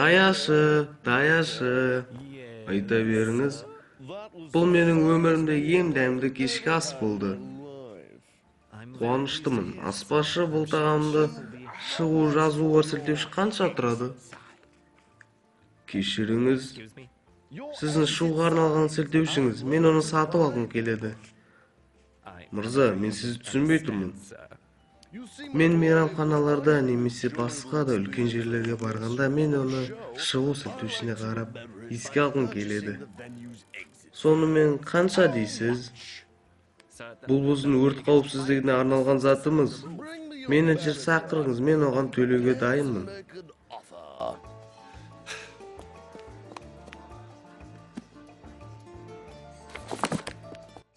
Dayaşı. Ayta beriniz. Бұл менің өмірімде ең дәмді кешкі ас болды. Қуаныштымын. Аспазшы бұл тағамды шығу жазуға сілтеуші қанша тұрады? Кешіріңіз. Сіздің шығуға арналған сілтеушіңіз. Мен оны сатып алғым келеді. Мырза, мен сізді түсінбей тұрмын. Мен мейрамханаларда немесе басқа да үлкен жерлерге барғанда мен оны шығу сілтеушіне қарап еске алғым келеді. Сонымен қанша дейсіз? Бұл біздің өрт қауіпсіздігіне арналған затымыз. Менеджер шақырыңыз, мен оған төлеуге дайынмын.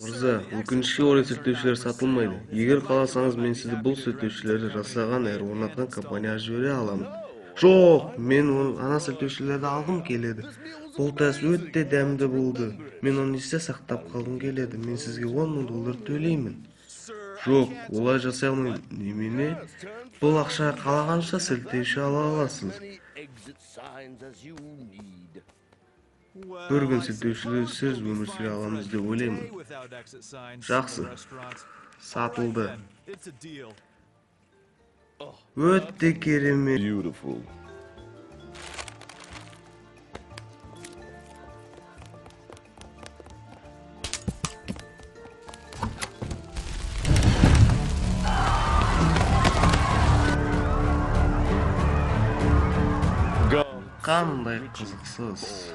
Мырза, өкінішке орай сілтеушілер сатылмайды. Егер қаласаңыз, мен сізді бұл сілтеушілерді жасаған әрі орнатқан компанияға жібере аламын. Жоқ, мен ана сілтеушілерді алғым келеді. Бұл тәсіл өте дәмді болды. Мен оны есте сақтап қалғым келеді. Мен сізге $10,000 төлеймін. Жоқ, олай жасай алмаймын. Немене? Бұл ақшаға қалағанша сілтеуші ала аласыз. Bir gün сілтеушілерсіз өмір сүре аламыз деп ойлаймын. Жақсы. Сатылды. Өте керемет. Қандай қызықсыз.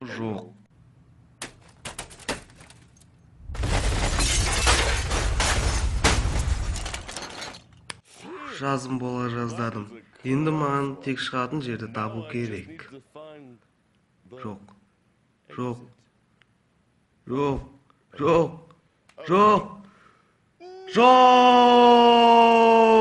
Жоқ. Жазым бола жаздадым. Енді маған тек шығатын жерді табу керек. Жоқ. Жоқ. Жоқ. Жоқ. Жоқ. Жоқ.